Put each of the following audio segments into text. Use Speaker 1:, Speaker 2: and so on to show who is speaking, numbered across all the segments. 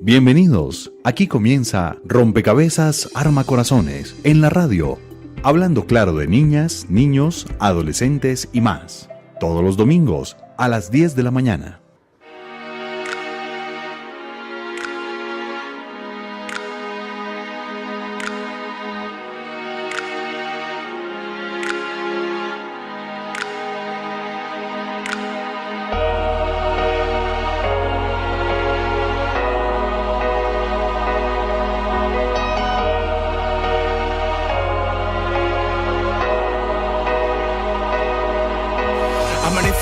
Speaker 1: Bienvenidos, aquí comienza Rompecabezas Arma Corazones en la radio, hablando claro de niñas, niños, adolescentes y más, todos los domingos a las 10 de la mañana.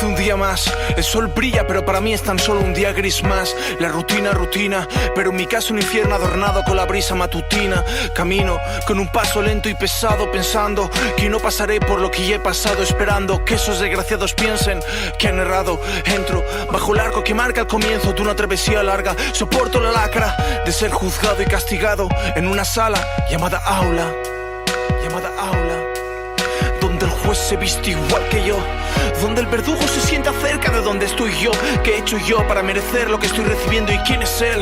Speaker 2: Un día más, el sol brilla, pero para mí es tan solo un día gris más. La rutina, pero en mi caso un infierno adornado con la brisa matutina. Camino con un paso lento y pesado, pensando que no pasaré por lo que ya he pasado, esperando que esos desgraciados piensen que han errado. Entro bajo el arco que marca el comienzo de una travesía larga. Soporto la lacra de ser juzgado y castigado en una sala llamada aula, donde el juez se viste igual que yo, donde el verdugo se sienta cerca de donde estoy yo. ¿Qué he hecho yo para merecer lo que estoy recibiendo? ¿Y quién es él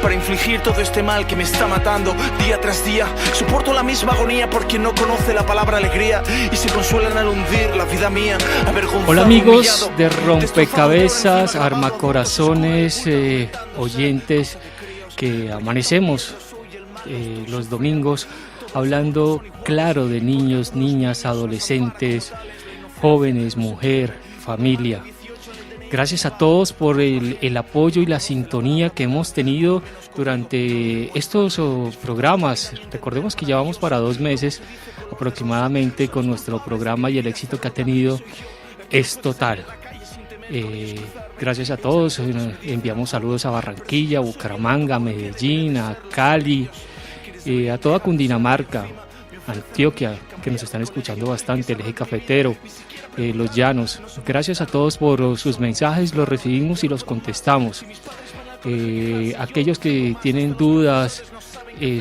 Speaker 2: para infligir todo este mal que me está matando día tras día? Soporto la misma agonía porque no conoce la palabra alegría y se consuelan al hundir la vida mía avergonzado.
Speaker 3: Hola amigos de Rompecabezas, Armacorazones, oyentes que amanecemos los domingos hablando claro de niños, niñas, adolescentes, jóvenes, mujer, familia. Gracias a todos por el apoyo y la sintonía que hemos tenido durante estos programas. Recordemos que ya vamos para 2 meses aproximadamente con nuestro programa y el éxito que ha tenido es total. Gracias a todos. Enviamos saludos a Barranquilla, Bucaramanga, a Medellín, a Cali, a toda Cundinamarca, Antioquia, que nos están escuchando bastante, el eje cafetero, los llanos. Gracias a todos por sus mensajes, los recibimos y los contestamos. Aquellos que tienen dudas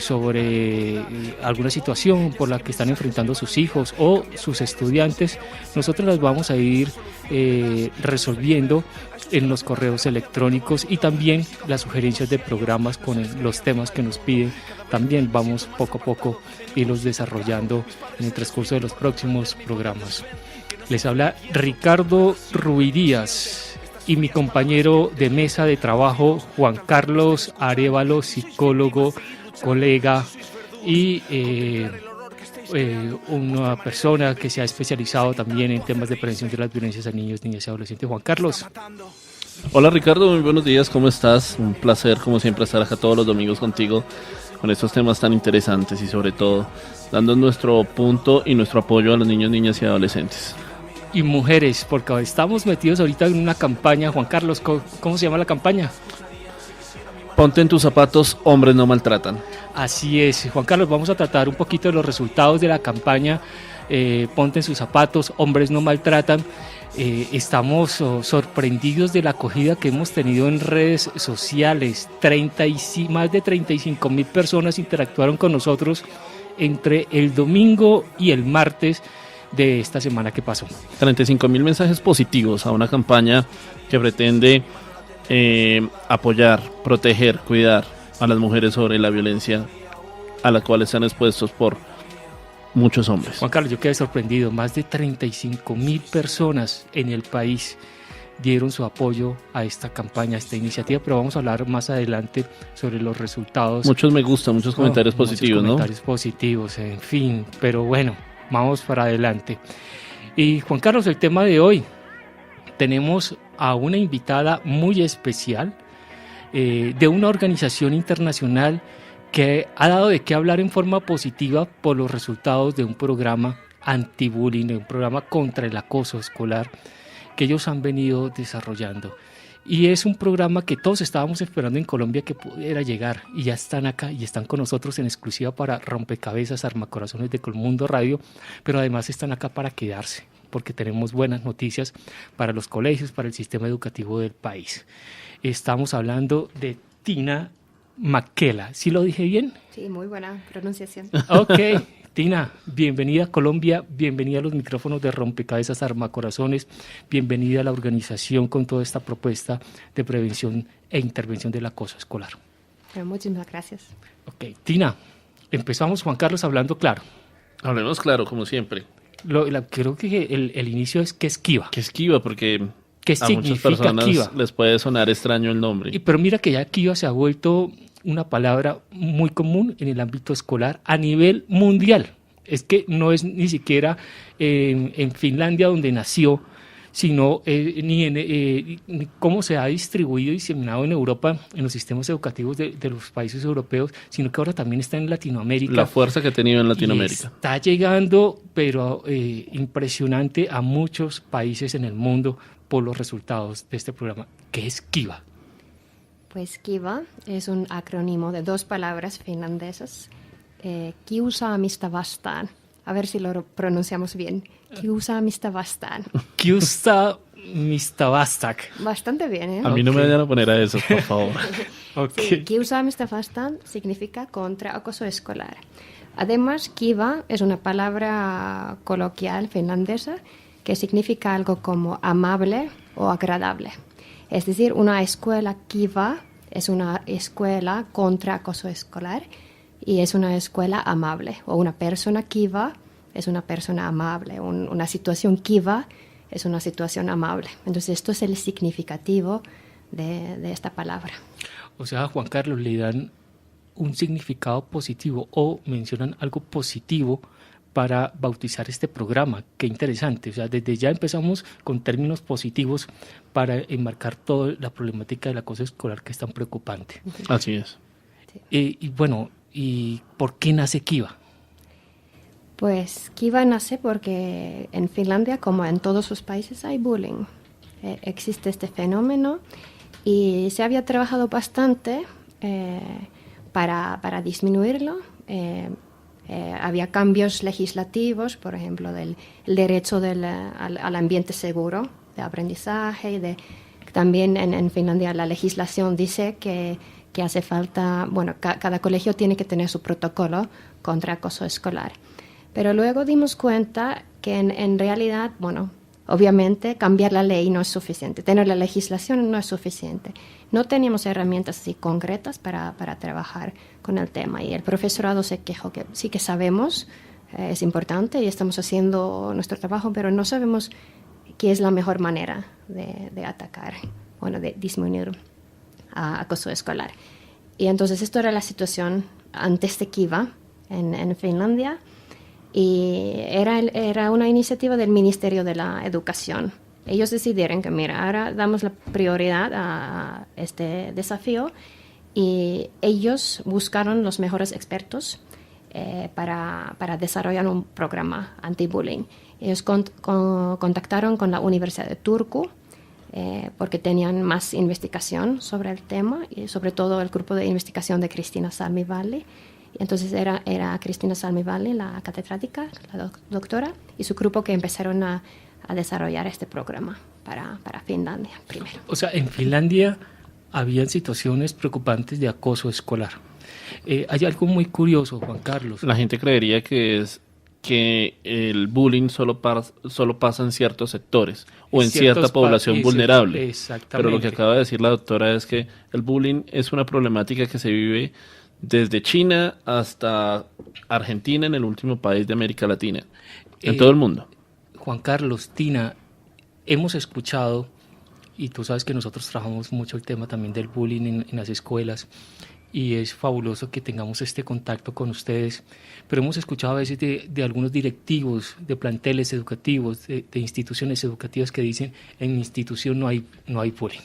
Speaker 3: sobre alguna situación por la que están enfrentando sus hijos o sus estudiantes, nosotros las vamos a ir resolviendo en los correos electrónicos, y también las sugerencias de programas con los temas que nos piden. También vamos poco a poco irlos desarrollando en el transcurso de los próximos programas. Les habla Ricardo Ruidíaz y mi compañero de mesa de trabajo Juan Carlos Arévalo, psicólogo, colega y una persona que se ha especializado también en temas de prevención de las violencias a niños, niñas y adolescentes. Juan Carlos.
Speaker 4: Hola Ricardo, muy buenos días, ¿cómo estás? Un placer como siempre estar acá todos los domingos contigo con estos temas tan interesantes y sobre todo dando nuestro punto y nuestro apoyo a los niños, niñas y adolescentes.
Speaker 3: Y mujeres, porque estamos metidos ahorita en una campaña. Juan Carlos, ¿cómo se llama la campaña?
Speaker 4: Ponte en tus zapatos, hombres no maltratan.
Speaker 3: Así es, Juan Carlos, vamos a tratar un poquito de los resultados de la campaña Ponte en sus zapatos, hombres no maltratan. Estamos sorprendidos de la acogida que hemos tenido en redes sociales. Más de 35,000 personas interactuaron con nosotros entre el domingo y el martes de esta semana que pasó.
Speaker 4: 35,000 mensajes positivos a una campaña que pretende apoyar, proteger, cuidar a las mujeres sobre la violencia a la cual están expuestos por muchos hombres.
Speaker 3: Juan Carlos, yo quedé sorprendido. Más de 35,000 personas en el país dieron su apoyo a esta campaña, a esta iniciativa, pero vamos a hablar más adelante sobre los resultados.
Speaker 4: Muchos me gustan, muchos comentarios positivos, ¿no?
Speaker 3: Comentarios positivos, en fin, pero bueno, vamos para adelante. Y Juan Carlos, el tema de hoy, tenemos a una invitada muy especial de una organización internacional que ha dado de qué hablar en forma positiva por los resultados de un programa anti-bullying, de un programa contra el acoso escolar que ellos han venido desarrollando. Y es un programa que todos estábamos esperando en Colombia que pudiera llegar, y ya están acá y están con nosotros en exclusiva para Rompecabezas Armacorazones de Colmundo Radio, pero además están acá para quedarse, porque tenemos buenas noticias para los colegios, para el sistema educativo del país. Estamos hablando de Tina Maquela. ¿Sí lo dije bien?
Speaker 5: Sí, muy buena pronunciación.
Speaker 3: Ok, Tina, bienvenida a Colombia, bienvenida a los micrófonos de Rompecabezas Armacorazones, bienvenida a la organización con toda esta propuesta de prevención e intervención del acoso escolar.
Speaker 5: Pero muchísimas gracias.
Speaker 3: Ok, Tina, empezamos, Juan Carlos, hablando claro.
Speaker 4: Hablemos claro, como siempre.
Speaker 3: Creo que el inicio es que esquiva.
Speaker 4: Que esquiva, porque
Speaker 3: ¿Qué
Speaker 4: a muchas
Speaker 3: significa
Speaker 4: personas
Speaker 3: kiva?
Speaker 4: les puede sonar extraño el nombre.
Speaker 3: Pero mira que ya kiva se ha vuelto una palabra muy común en el ámbito escolar a nivel mundial. Es que no es ni siquiera en Finlandia donde nació, sino ni cómo se ha distribuido y diseminado en Europa, en los sistemas educativos de los países europeos, sino que ahora también está en Latinoamérica.
Speaker 4: La fuerza que ha tenido en Latinoamérica.
Speaker 3: Y está llegando, pero impresionante, a muchos países en el mundo por los resultados de este programa. ¿Qué es Kiva?
Speaker 5: Pues Kiva es un acrónimo de 2 palabras finlandesas. Kiusaamista vastaan. A ver si lo pronunciamos bien. Kiusaamista vastaan.
Speaker 3: Kiusaamista vastaan.
Speaker 5: Bastante bien, ¿eh?
Speaker 4: A mí no me vayan a poner a eso, por favor.
Speaker 3: Okay.
Speaker 5: Sí, kiusaamista vastaan significa contra acoso escolar. Además, Kiva es una palabra coloquial finlandesa que significa algo como amable o agradable. Es decir, una escuela Kiva es una escuela contra acoso escolar y es una escuela amable. O una persona Kiva es una persona amable. Una situación Kiva es una situación amable. Entonces, esto es el significativo de esta palabra.
Speaker 3: O sea, Juan Carlos, le dan un significado positivo o mencionan algo positivo para bautizar este programa. Qué interesante. O sea, desde ya empezamos con términos positivos para enmarcar toda la problemática del acoso escolar, que es tan preocupante.
Speaker 4: Así es.
Speaker 3: Y bueno, ¿y por qué nace Kiva?
Speaker 5: Pues Kiva nace porque en Finlandia, como en todos sus países, hay bullying. Existe este fenómeno y se había trabajado bastante para disminuirlo. Había cambios legislativos, por ejemplo, el derecho al ambiente seguro de aprendizaje. También en Finlandia la legislación dice que hace falta, bueno, cada colegio tiene que tener su protocolo contra acoso escolar. Pero luego dimos cuenta que en realidad, bueno, obviamente cambiar la ley no es suficiente, tener la legislación no es suficiente. No teníamos herramientas así concretas para trabajar con el tema y el profesorado se quejó que sí que sabemos, es importante y estamos haciendo nuestro trabajo, pero no sabemos qué es la mejor manera de atacar, bueno, de disminuir acoso escolar. Y entonces esto era la situación antes de Kiva en Finlandia. Y era una iniciativa del Ministerio de la Educación. Ellos decidieron que, mira, ahora damos la prioridad a este desafío y ellos buscaron los mejores expertos para desarrollar un programa anti-bullying. Ellos contactaron con la Universidad de Turku porque tenían más investigación sobre el tema y sobre todo el grupo de investigación de Kristiina Salmi-Valli. Entonces era Kristiina Salmi-Valli, la catedrática, la doctora, y su grupo que empezaron a desarrollar este programa para Finlandia primero.
Speaker 3: O sea, en Finlandia habían situaciones preocupantes de acoso escolar. Hay algo muy curioso, Juan Carlos.
Speaker 4: La gente creería que el bullying solo pasa en ciertos sectores o en cierta población vulnerable.
Speaker 3: Exactamente.
Speaker 4: Pero lo que acaba de decir la doctora es que el bullying es una problemática que se vive desde China hasta Argentina, en el último país de América Latina, en todo el mundo.
Speaker 3: Juan Carlos, Tina, hemos escuchado, y tú sabes que nosotros trabajamos mucho el tema también del bullying en las escuelas, y es fabuloso que tengamos este contacto con ustedes, pero hemos escuchado a veces de algunos directivos de planteles educativos, de instituciones educativas que dicen, en mi institución no hay bullying.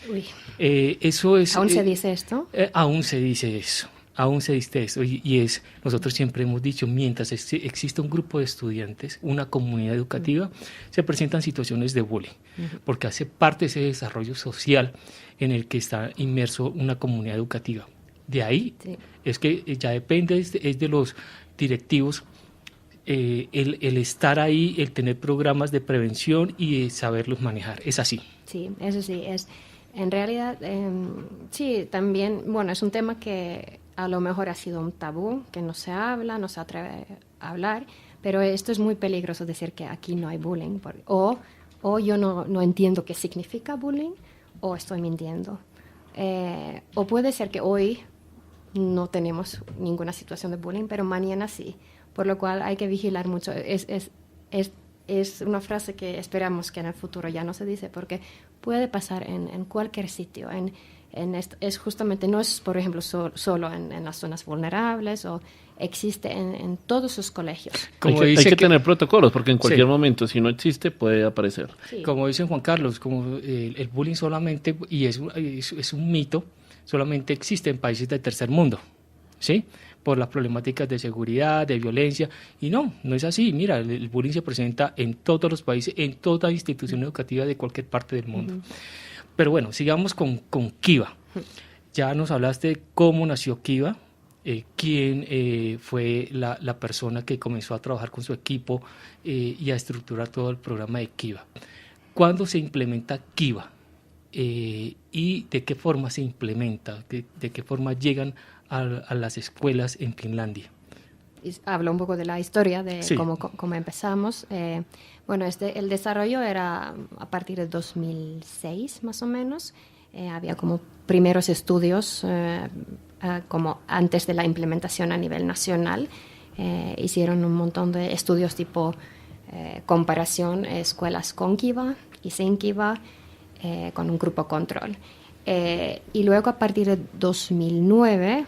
Speaker 5: Uy.
Speaker 3: Eso es,
Speaker 5: ¿Aún se dice esto?
Speaker 3: Aún se dice eso. Aún se dice eso, y nosotros siempre hemos dicho, mientras exista un grupo de estudiantes, una comunidad educativa, se presentan situaciones de bullying, porque hace parte de ese desarrollo social en el que está inmerso una comunidad educativa. De ahí es que ya depende, es de los directivos, el estar ahí, el tener programas de prevención y saberlos manejar. Es así.
Speaker 5: Sí, eso sí, es. En realidad, sí, también, bueno, es un tema que a lo mejor ha sido un tabú, que no se habla, no se atreve a hablar, pero esto es muy peligroso decir que aquí no hay bullying, o yo no entiendo qué significa bullying, o estoy mintiendo. O puede ser que hoy no tenemos ninguna situación de bullying, pero mañana sí, por lo cual hay que vigilar mucho. Es una frase que esperamos que en el futuro ya no se dice, porque puede pasar en cualquier sitio. Es justamente, no es, por ejemplo, solo en las zonas vulnerables, o existe en todos los colegios.
Speaker 4: Hay que tener protocolos, porque en cualquier momento, si no existe, puede aparecer.
Speaker 3: Sí. Como dice Juan Carlos, como el bullying solamente, y es un mito, solamente existe en países del tercer mundo, ¿sí? Por las problemáticas de seguridad, de violencia, y no es así. Mira, el bullying se presenta en todos los países, en toda institución educativa de cualquier parte del mundo. Pero bueno, sigamos con Kiva. Ya nos hablaste de cómo nació Kiva, quién fue la persona que comenzó a trabajar con su equipo y a estructurar todo el programa de Kiva. ¿Cuándo se implementa Kiva? ¿Y de qué forma se implementa? ¿De qué forma llegan a las escuelas en Finlandia?
Speaker 5: Hablo un poco de la historia de cómo empezamos. Bueno, el desarrollo era a partir de 2006 más o menos. Había como primeros estudios como antes de la implementación a nivel nacional. Hicieron un montón de estudios tipo comparación escuelas con Kiva y sin Kiva, con un grupo control. Y luego a partir de 2009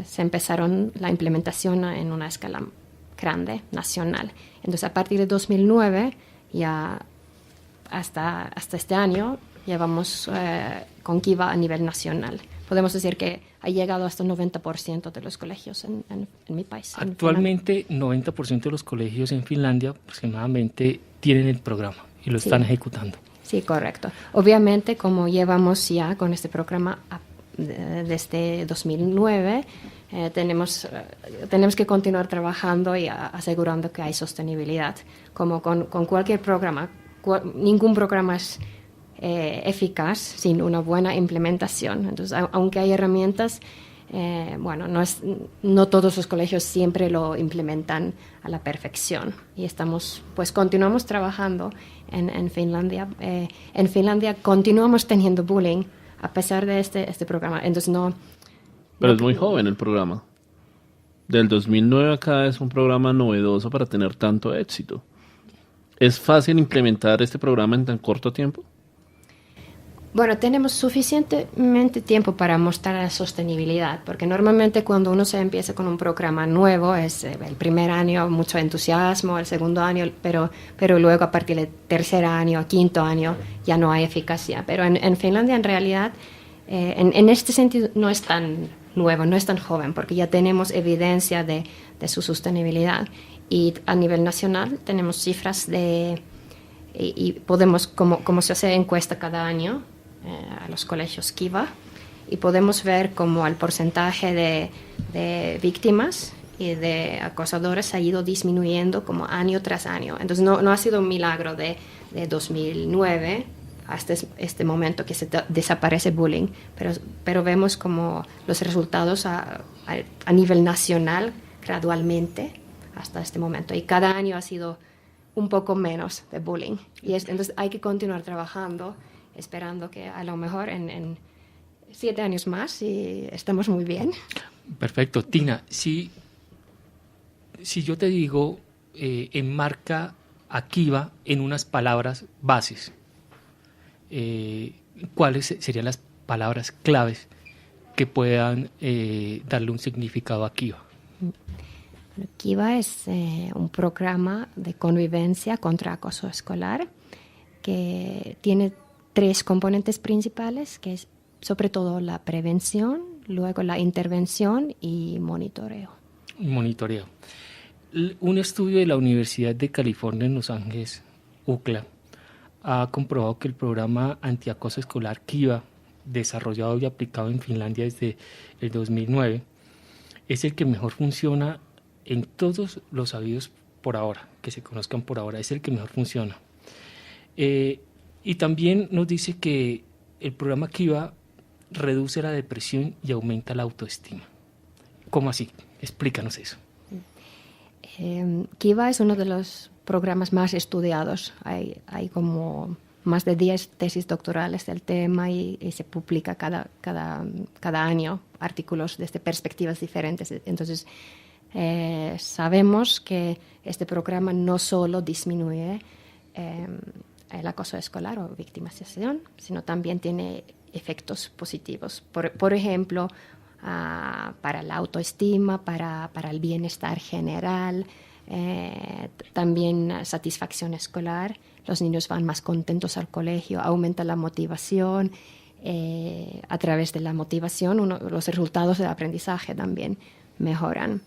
Speaker 5: se empezaron la implementación en una escala grande, nacional. Entonces a partir de 2009 ya hasta este año llevamos con Kiva a nivel nacional. Podemos decir que ha llegado hasta el 90% de los colegios en mi país.
Speaker 3: Actualmente 90% de los colegios en Finlandia aproximadamente tienen el programa y lo están ejecutando.
Speaker 5: Sí, correcto. Obviamente, como llevamos ya con este programa desde 2009, tenemos que continuar trabajando y asegurando que hay sostenibilidad. Como con cualquier programa, ningún programa es eficaz sin una buena implementación. Entonces, aunque hay herramientas, no todos los colegios siempre lo implementan a la perfección. Y continuamos trabajando en Finlandia. En Finlandia continuamos teniendo bullying a pesar de este programa. Entonces
Speaker 4: Pero es muy joven el programa. Del 2009 acá es un programa novedoso para tener tanto éxito. ¿Es fácil implementar este programa en tan corto tiempo?
Speaker 5: Bueno, tenemos suficientemente tiempo para mostrar la sostenibilidad, porque normalmente cuando uno se empieza con un programa nuevo, es el primer año mucho entusiasmo, el segundo año, pero luego a partir del tercer año, quinto año, ya no hay eficacia. Pero en Finlandia, en realidad, en este sentido, no es tan nuevo, no es tan joven, porque ya tenemos evidencia de su sostenibilidad. Y a nivel nacional tenemos cifras y podemos, como se hace encuesta cada año, a los colegios Kiva, y podemos ver cómo el porcentaje de víctimas y de acosadores ha ido disminuyendo como año tras año. Entonces no ha sido un milagro de 2009 hasta este momento que se desaparece bullying, pero vemos como los resultados a nivel nacional gradualmente hasta este momento, y cada año ha sido un poco menos de bullying. Entonces hay que continuar trabajando, esperando que a lo mejor en 7 años más y estamos muy bien.
Speaker 3: Perfecto. Tina, si yo te digo, enmarca a Kiva en unas palabras bases, ¿cuáles serían las palabras claves que puedan darle un significado a Kiva?
Speaker 5: Kiva es un programa de convivencia contra acoso escolar que tiene 3 componentes principales, que es sobre todo la prevención, luego la intervención y monitoreo.
Speaker 3: Monitoreo. Un estudio de la Universidad de California en Los Ángeles, UCLA, ha comprobado que el programa antiacoso escolar Kiva, desarrollado y aplicado en Finlandia desde el 2009, es el que mejor funciona en todos los sabidos por ahora, que se conozcan por ahora, es el que mejor funciona. Y también nos dice que el programa Kiva reduce la depresión y aumenta la autoestima. ¿Cómo así? Explícanos eso.
Speaker 5: Kiva es uno de los programas más estudiados. Hay como más de 10 tesis doctorales del tema y se publica cada año artículos desde perspectivas diferentes. Entonces, sabemos que este programa no solo disminuye el acoso escolar o victimización, sino también tiene efectos positivos. Por ejemplo, para la autoestima, para el bienestar general, también satisfacción escolar. Los niños van más contentos al colegio, aumenta la motivación. A través de la motivación, los resultados del aprendizaje también mejoran.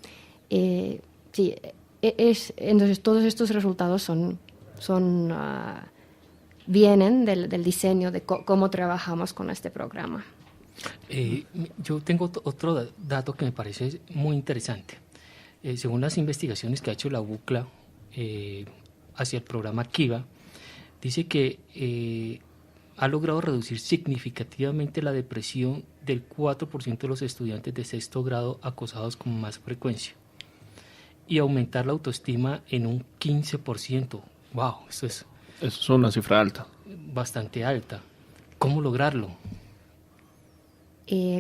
Speaker 5: Entonces, todos estos resultados vienen del diseño de cómo trabajamos con este programa.
Speaker 3: Yo tengo otro dato que me parece muy interesante. Según las investigaciones que ha hecho la UCLA hacia el programa Kiva, dice que ha logrado reducir significativamente la depresión del 4% de los estudiantes de sexto grado acosados con más frecuencia y aumentar la autoestima en un 15%. ¡Wow! Eso
Speaker 4: es una cifra alta.
Speaker 3: Bastante alta. ¿Cómo lograrlo?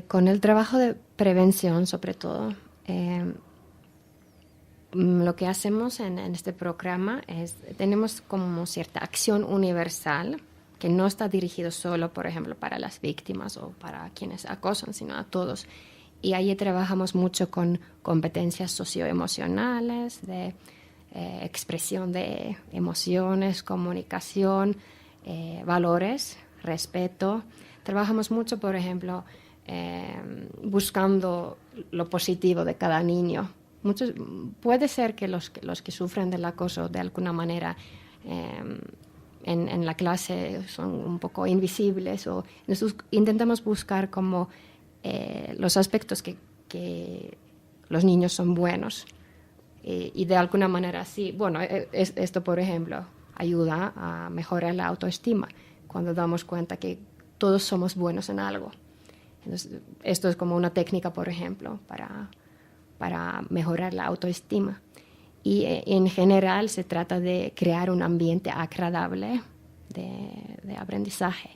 Speaker 5: Con el trabajo de prevención, sobre todo, lo que hacemos en este programa es, tenemos como cierta acción universal que no está dirigido solo, por ejemplo, para las víctimas o para quienes acosan, sino a todos. Y ahí trabajamos mucho con competencias socioemocionales, de expresión de emociones, comunicación, valores, respeto. Trabajamos mucho, por ejemplo, buscando lo positivo de cada niño. Puede ser que los que sufren del acoso de alguna manera en la clase son un poco invisibles, o intentamos buscar como los aspectos que los niños son buenos y de alguna manera sí. Bueno, esto, por ejemplo, ayuda a mejorar la autoestima cuando damos cuenta que todos somos buenos en algo. Entonces, esto es como una técnica, por ejemplo, para mejorar la autoestima. Y en general se trata de crear un ambiente agradable de aprendizaje.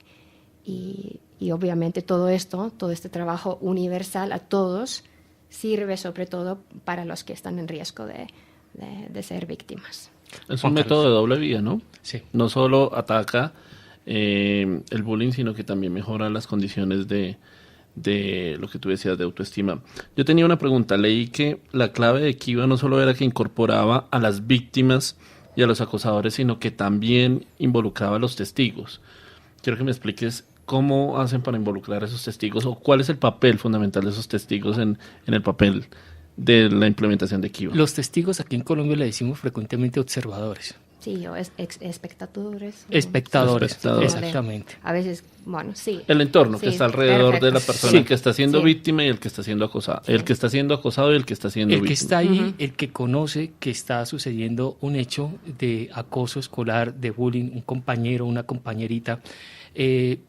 Speaker 5: Y obviamente todo este trabajo universal a todos, sirve sobre todo para los que están en riesgo de ser víctimas.
Speaker 4: Es un método de doble vía, ¿no?
Speaker 3: Sí.
Speaker 4: No solo ataca el bullying, sino que también mejora las condiciones de lo que tú decías de autoestima. Yo tenía una pregunta. Leí que la clave de Kiva no solo era que incorporaba a las víctimas y a los acosadores, sino que también involucraba a los testigos. Quiero que me expliques cómo hacen para involucrar a esos testigos, o cuál es el papel fundamental de esos testigos en el papel de la implementación de Kiva.
Speaker 3: Los testigos aquí en Colombia le decimos frecuentemente observadores.
Speaker 5: Sí, o espectadores.
Speaker 3: Espectadores,
Speaker 4: Espectadores.
Speaker 3: exactamente.
Speaker 5: A veces, bueno, sí.
Speaker 4: El entorno
Speaker 5: Sí,
Speaker 4: que está alrededor
Speaker 5: perfecto.
Speaker 4: de la persona
Speaker 3: Sí.
Speaker 4: que está siendo
Speaker 5: Sí.
Speaker 4: víctima y el que está siendo acosado.
Speaker 5: Sí.
Speaker 4: El que está siendo acosado y el que está siendo
Speaker 3: El que
Speaker 4: víctima.
Speaker 3: está ahí,
Speaker 5: Ujú.
Speaker 3: el que conoce que está sucediendo un hecho de acoso escolar, de bullying, un compañero, una compañerita,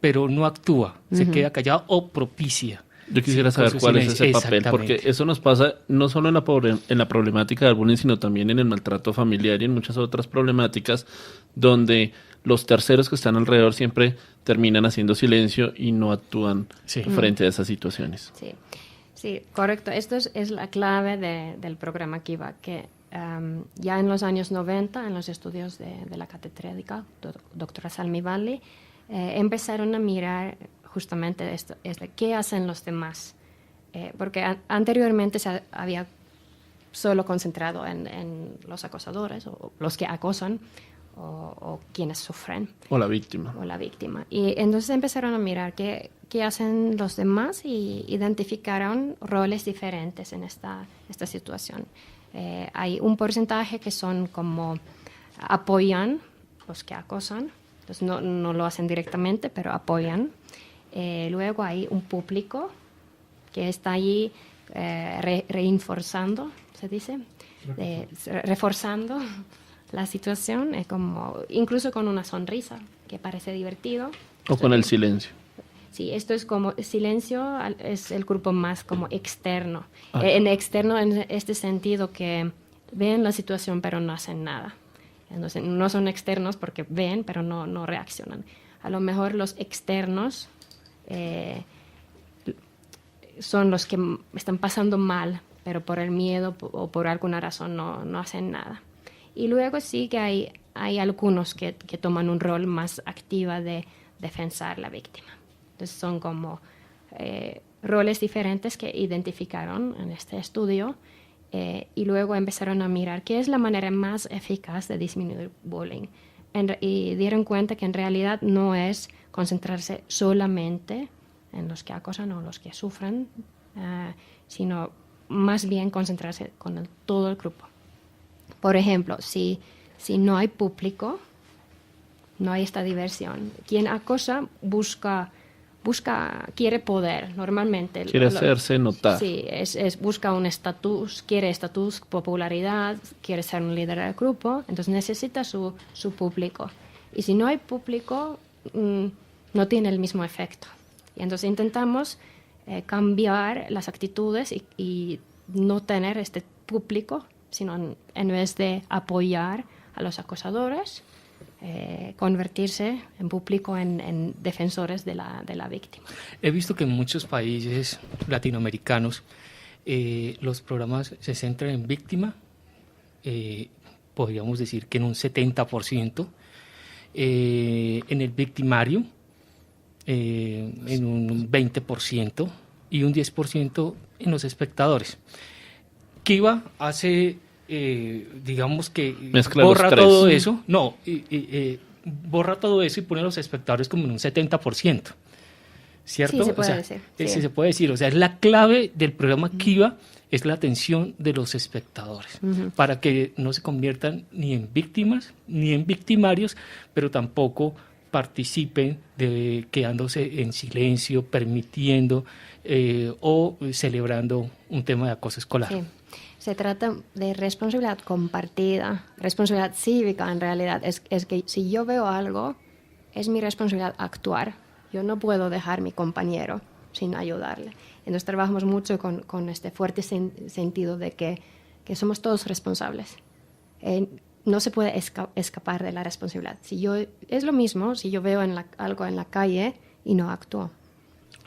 Speaker 3: pero no actúa, se queda callado o propicia.
Speaker 4: Yo quisiera
Speaker 3: Sí,
Speaker 4: saber
Speaker 3: con su
Speaker 4: cuál es
Speaker 3: silencio.
Speaker 4: ese papel, porque
Speaker 3: Exactamente.
Speaker 4: eso nos pasa no solo en la problemática del bullying, sino también en el maltrato familiar y en muchas otras problemáticas donde los terceros que están alrededor siempre terminan haciendo silencio y no actúan
Speaker 3: Sí.
Speaker 4: frente a esas situaciones.
Speaker 5: Sí, correcto. Esto es la clave del programa Kiva, que ya en los años 90, en los estudios de la catedrática, doctora Salmi Valli, empezaron a mirar justamente esto, qué hacen los demás. Porque anteriormente se había solo concentrado en los acosadores, o los que acosan, o quienes sufren.
Speaker 4: O la víctima.
Speaker 5: O la víctima. Y entonces empezaron a mirar qué hacen los demás y identificaron roles diferentes en esta situación. Hay un porcentaje que son como apoyan los que acosan, entonces no lo hacen directamente, pero apoyan. Luego hay un público que está allí reforzando, se dice, reforzando la situación, como incluso con una sonrisa que parece divertido.
Speaker 4: O con el silencio.
Speaker 5: Sí, esto es como silencio, es el grupo más como externo.
Speaker 4: Ah.
Speaker 5: Externo en este sentido que ven la situación pero no hacen nada. Entonces no son externos porque ven pero no reaccionan. a lo mejor los externos son los que están pasando mal, pero por el miedo o por alguna razón no hacen nada. Y luego sí que hay algunos que toman un rol más activo de defensar a la víctima. Entonces son como roles diferentes que identificaron en este estudio y luego empezaron a mirar qué es la manera más eficaz de disminuir bullying. Y dieron cuenta que en realidad no es concentrarse solamente en los que acosan o los que sufren, sino más bien concentrarse con todo el grupo. Por ejemplo, si no hay público, no hay esta diversión. Quien acosa quiere poder, normalmente.
Speaker 4: Quiere hacerse notar.
Speaker 5: Sí, busca un estatus, quiere estatus, popularidad, quiere ser un líder del grupo, entonces necesita su público. Y si no hay público, no tiene el mismo efecto. Y entonces intentamos cambiar las actitudes y no tener este público, sino en vez de apoyar a los acosadores, convertirse en público en defensores de la víctima.
Speaker 3: He visto que en muchos países latinoamericanos los programas se centran en víctima, podríamos decir que en un 70%, en el victimario, en un 20% y un 10% en los espectadores. Kiva hace, digamos que
Speaker 4: mezcla
Speaker 3: borra todo eso, borra todo eso y pone a los espectadores como en un 70%, ¿cierto?
Speaker 5: Sí, se puede decir.
Speaker 3: Sí, se puede decir, o sea, es la clave del programa Kiva, es la atención de los espectadores, para que no se conviertan ni en víctimas ni en victimarios, pero tampoco participen quedándose en silencio, permitiendo o celebrando un tema de acoso escolar.
Speaker 5: Sí. Se trata de responsabilidad compartida, responsabilidad cívica en realidad. Es que si yo veo algo, es mi responsabilidad actuar. Yo no puedo dejar a mi compañero sin ayudarle. Entonces trabajamos mucho con este fuerte sentido de que somos todos responsables. No se puede escapar de la responsabilidad. Es lo mismo si yo veo algo en la calle y no actúo.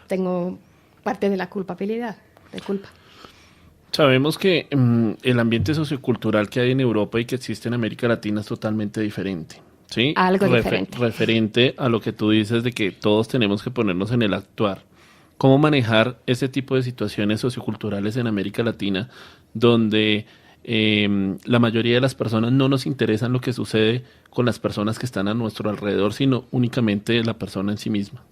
Speaker 5: Tengo parte de la culpabilidad, de culpa.
Speaker 4: Sabemos que el ambiente sociocultural que hay en Europa y que existe en América Latina es totalmente diferente, ¿sí?
Speaker 5: Algo diferente.
Speaker 4: Referente a lo que tú dices de que todos tenemos que ponernos en el actuar. ¿Cómo manejar ese tipo de situaciones socioculturales en América Latina donde la mayoría de las personas no nos interesan lo que sucede con las personas que están a nuestro alrededor, sino únicamente la persona en sí misma?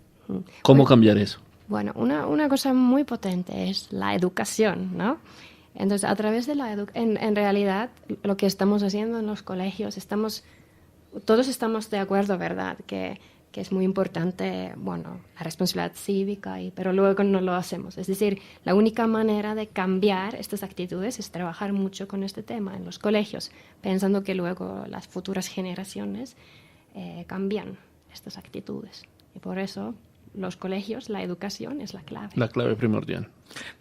Speaker 4: ¿Cómo cambiar eso? Bueno,
Speaker 5: una cosa muy potente es la educación, ¿no? Entonces, a través de la educación, en realidad, lo que estamos haciendo en los colegios, todos estamos de acuerdo, ¿verdad?, que es muy importante, la responsabilidad cívica, pero luego no lo hacemos. Es decir, la única manera de cambiar estas actitudes es trabajar mucho con este tema en los colegios, pensando que luego las futuras generaciones cambian estas actitudes. Y por eso los colegios, la educación es la clave.
Speaker 4: La clave primordial.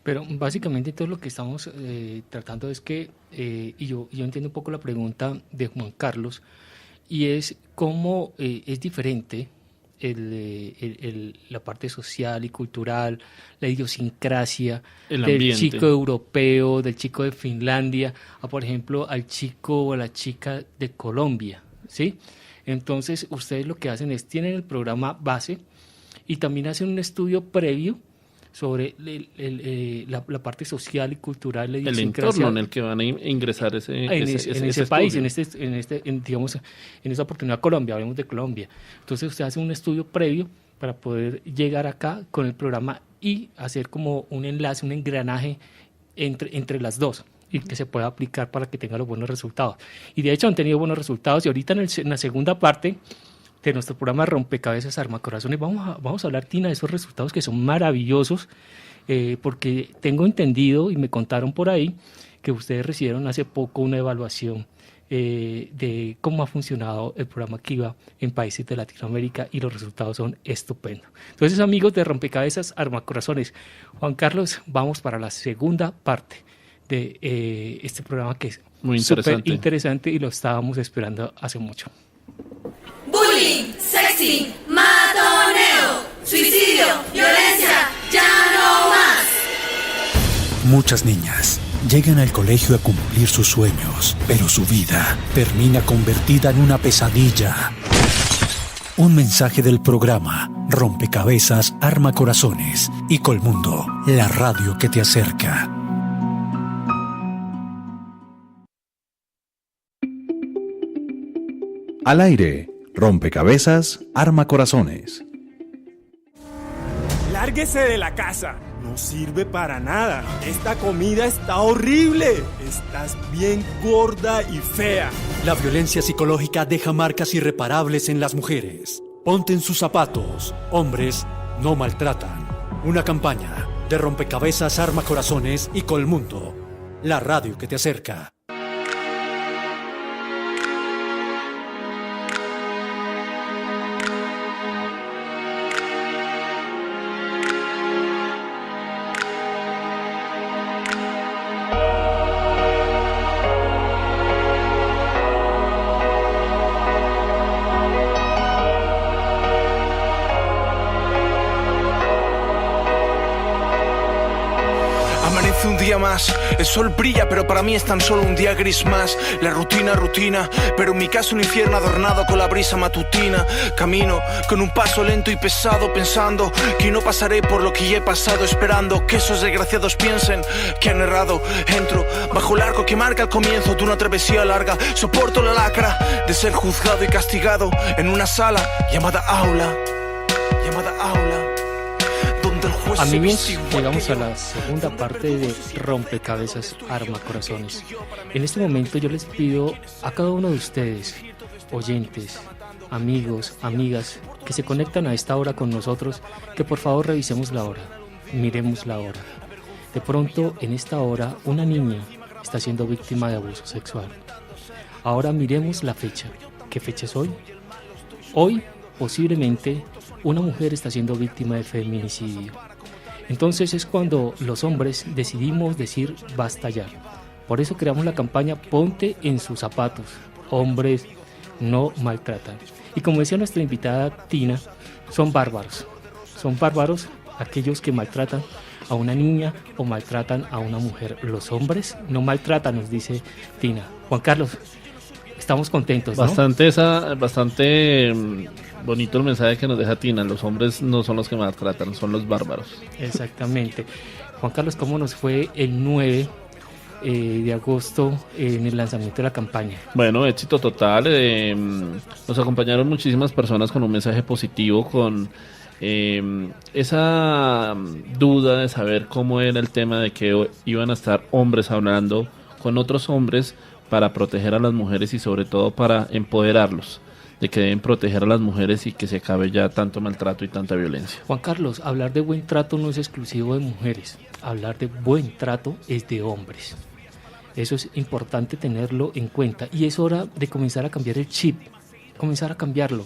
Speaker 3: Pero básicamente todo lo que estamos tratando es que, y yo entiendo un poco la pregunta de Juan Carlos, y es cómo es diferente la parte social y cultural, la idiosincrasia del chico europeo, del chico de Finlandia, por ejemplo, al chico o a la chica de Colombia, ¿sí? Entonces, ustedes lo que hacen es, tienen el programa base y también hacen un estudio previo sobre la parte social y cultural,
Speaker 4: el entorno en el que van a ingresar
Speaker 3: en ese país, digamos, en esta oportunidad Colombia, hablemos de Colombia. Entonces usted hace un estudio previo para poder llegar acá con el programa y hacer como un enlace, un engranaje entre las dos y que se pueda aplicar para que tenga los buenos resultados. Y de hecho han tenido buenos resultados y ahorita en la segunda parte de nuestro programa Rompecabezas Armacorazones vamos a hablar, Tina, de esos resultados que son maravillosos, porque tengo entendido y me contaron por ahí que ustedes recibieron hace poco una evaluación de cómo ha funcionado el programa Kiva en países de Latinoamérica y los resultados son estupendos. Entonces, amigos de Rompecabezas Armacorazones, Juan Carlos, vamos para la segunda parte de este programa que es súper interesante y lo estábamos esperando hace mucho.
Speaker 6: Bullying, sexo sexting, matoneo, suicidio, violencia, ya no más.
Speaker 7: Muchas niñas llegan al colegio a cumplir sus sueños, pero su vida termina convertida en una pesadilla. Un mensaje del programa Rompecabezas Arma Corazones y Colmundo, la radio que te acerca.
Speaker 1: Al aire, Rompecabezas Arma Corazones.
Speaker 8: Lárguese de la casa. No sirve para nada. Esta comida está horrible. Estás bien gorda y fea.
Speaker 7: La violencia psicológica deja marcas irreparables en las mujeres. Ponte en sus zapatos. Hombres no maltratan. Una campaña de Rompecabezas Arma Corazones y Colmundo, la radio que te acerca.
Speaker 2: Amanece un día más, el sol brilla pero para mí es tan solo un día gris más. La rutina, pero en mi caso un infierno adornado con la brisa matutina. Camino con un paso lento y pesado pensando que no pasaré por lo que ya he pasado, esperando que esos desgraciados piensen que han errado. Entro bajo el arco que marca el comienzo de una travesía larga. Soporto la lacra de ser juzgado y castigado en una sala llamada aula.
Speaker 3: Amigos, llegamos a la segunda parte de Rompecabezas Arma Corazones. En este momento yo les pido a cada uno de ustedes, oyentes, amigos, amigas, que se conectan a esta hora con nosotros, que por favor revisemos la hora, miremos la hora. De pronto, en esta hora, una niña está siendo víctima de abuso sexual. Ahora miremos la fecha. ¿Qué fecha es hoy? Hoy, posiblemente, una mujer está siendo víctima de feminicidio. Entonces es cuando los hombres decidimos decir basta ya. Por eso creamos la campaña Ponte en sus zapatos. Hombres no maltratan. Y como decía nuestra invitada Tina, son bárbaros. Son bárbaros aquellos que maltratan a una niña o maltratan a una mujer. Los hombres no maltratan, nos dice Tina. Juan Carlos, estamos contentos, ¿no?
Speaker 4: Bastante bonito el mensaje que nos deja Tina. Los hombres no son los que maltratan, son los bárbaros. Exactamente.
Speaker 3: Juan Carlos, ¿cómo nos fue el 9 de agosto en el lanzamiento de la campaña?
Speaker 4: Bueno, éxito total. Nos acompañaron muchísimas personas con un mensaje positivo, con esa duda de saber cómo era el tema de que iban a estar hombres hablando con otros hombres para proteger a las mujeres y sobre todo para empoderarlos, de que deben proteger a las mujeres y que se acabe ya tanto maltrato y tanta violencia.
Speaker 3: Juan Carlos, hablar de buen trato no es exclusivo de mujeres, hablar de buen trato es de hombres. Eso es importante tenerlo en cuenta y es hora de comenzar a cambiar el chip, comenzar a cambiarlo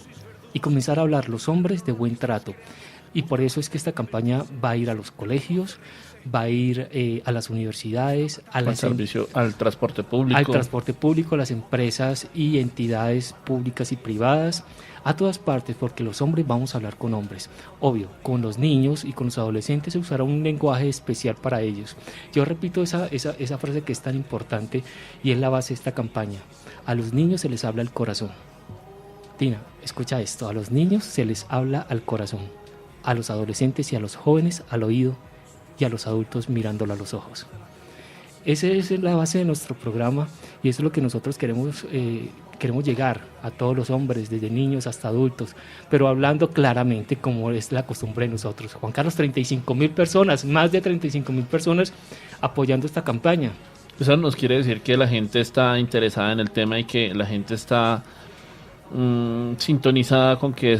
Speaker 3: y comenzar a hablar los hombres de buen trato. Y por eso es que esta campaña va a ir a los colegios, va a ir a las universidades,
Speaker 4: al transporte público,
Speaker 3: a las empresas y entidades públicas y privadas, a todas partes, porque los hombres vamos a hablar con hombres. Obvio, con los niños y con los adolescentes se usará un lenguaje especial para ellos. Yo repito esa frase que es tan importante y es la base de esta campaña. A los niños se les habla al corazón. Tina, escucha esto, a los niños se les habla al corazón, a los adolescentes y a los jóvenes al oído y a los adultos mirándolo a los ojos. Esa es la base de nuestro programa y eso es lo que nosotros queremos llegar a todos los hombres, desde niños hasta adultos, pero hablando claramente como es la costumbre de nosotros. Juan Carlos, 35,000 personas, más de 35,000 personas apoyando esta campaña.
Speaker 4: Eso nos quiere decir que la gente está interesada en el tema y que la gente está sintonizada con que